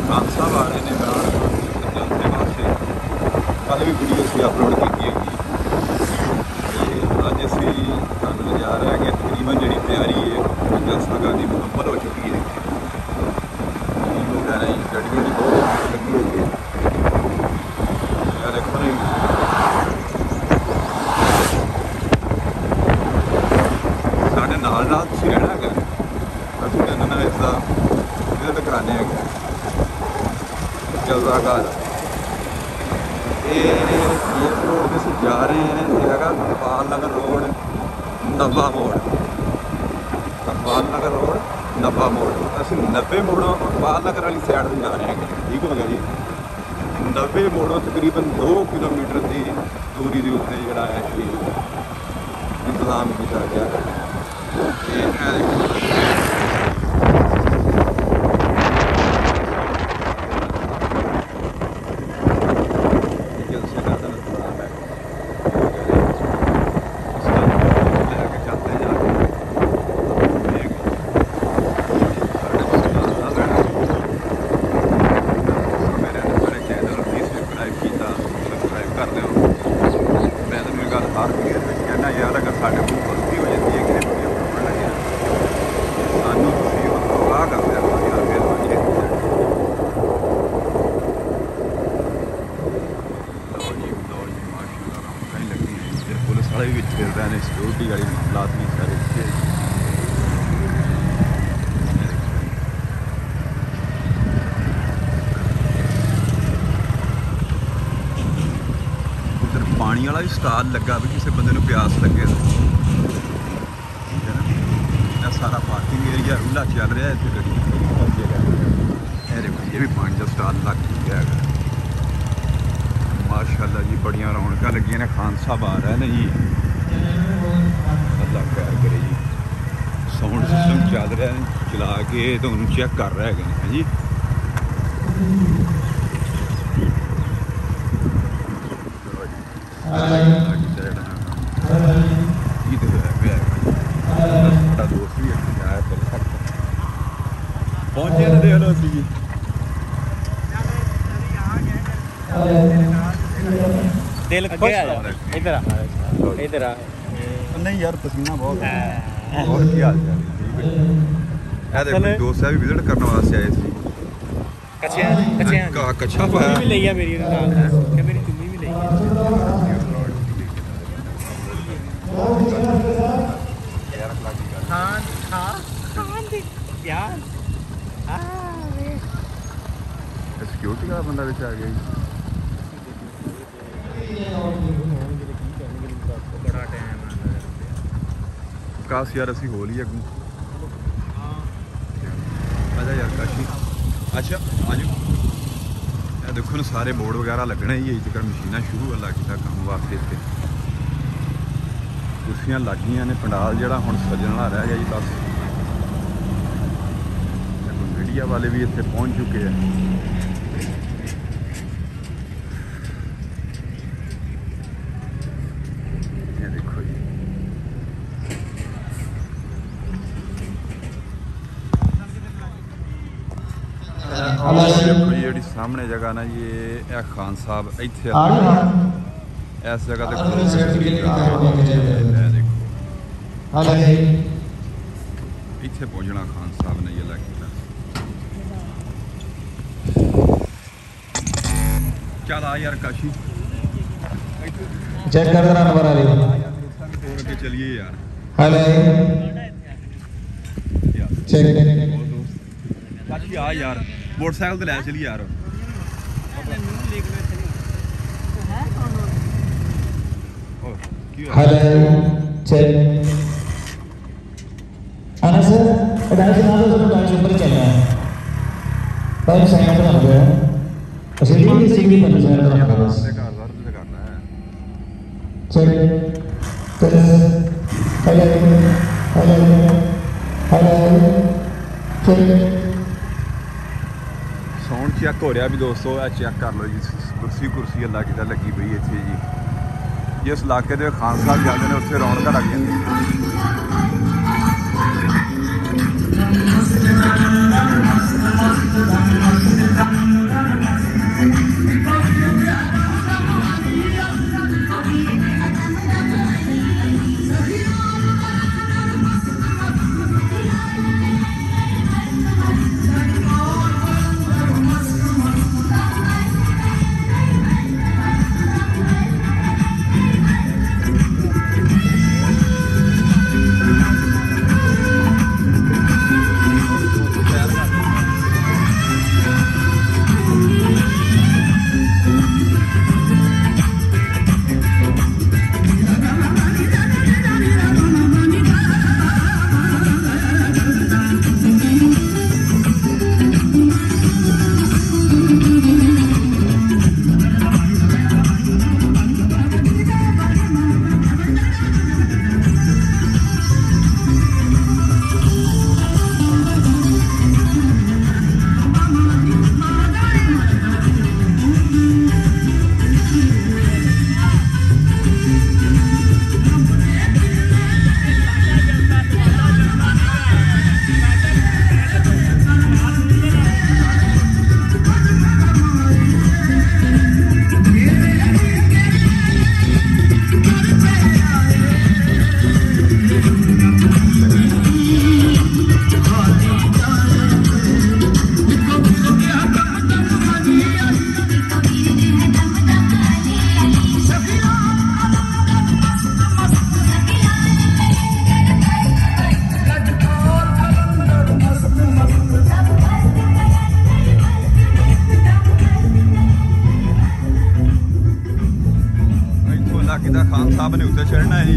खान साहब आ रहे हैं इमरान से कल भी वीडियो से अपलोड की अज असी तुहानूं जा रहे हैं तकरीबन जी तैयारी है जलसा गाजी मुकम्मल हो चुकी है वगैरह गड्डियों की बहुत लगी हुई है देखो नहीं साढ़े नाल तुसीं रहना है असं कहना इसका विजिट कराने जलसा गाज एयरपोर्ट से जा रहे हैं ये है कपाल नगर रोड नब्बा मोड़ कपाल नगर रोड नब्बा मोड़ असं 90 मोड़ों कपाल नगर वाली साइड से जा रहे हैं ठीक हो गया जी 90 मोड़ों तकरीबन 2 किलोमीटर की दूरी के उत्ते जोड़ा है कि इंतजाम किया गया भी फिर रहे हैं सिक्योरिटी गाड़ी मामलात भी सारे उधर पानी वाला भी स्टाल लगा भी किसी बंदे प्यास लगे ठीक है ना सारा पार्किंग एरिया खुला चल रहा है इतने गड्डी ये भी पानी का स्टाल लग चुका है माशाअल्लाह जी बड़िया रौनक लगी ने खान साहब आ रहा है ना जी अल्लाह खैर करे जी साउंड सिस्टम चल रहा है चला के तो उन्होंने चेक कर रहे हैं जी दोस्त भी आया पहुंचे ना देख लो जी दिल इधर आ नहीं यार पसीना बहुत है और की हाल है देखो दोस्त भी विजिट करने वास्ते आए थे कच्छा पाया भी लिया मेरी मेरी चुन्नी भी लिया खान खान प्यार सिक्योरिटी का बंदा आ गया बड़ा टाइम काश यार असी हो ली अगू आजा यार काशी अच्छा आ जाओ देखो ना सारे बोर्ड वगैरह लगने ही तक मशीना शुरू लग गया काम वास्ते इतने कुर्सियां लग गई ने पंडाल जोड़ा हम सजन वाला रह गया जी बस मीडिया वाले भी इतने पहुँच चुके हैं देखो जी सामने जगह ना ये खान साहब इतने इस जगह इतने पहुंचना खान साहब ने ये लगा चल आ यार काशी चेक कर रहा नंबर तोड़ के चलिए यार हेलो काशी आ यार मोटरसाइकिल तो लै चली यार हेलो चेक आना सर डायरेक्ट ना तो डायरेक्ट ऊपर चलना है पर साइड पे हो गया अच्छा ये भी सिंगल पर साइड पे रखना बस करना है check hello hello check sound check हो रहा भी दोस्तों चेक कर लो जी कुर्सी अल्लाह की लगी पई इतने जी जिस इलाके के खान साहब जाते हैं उत्थे रौनक लग जाती साहब ने उत्ते चढ़ना है जी।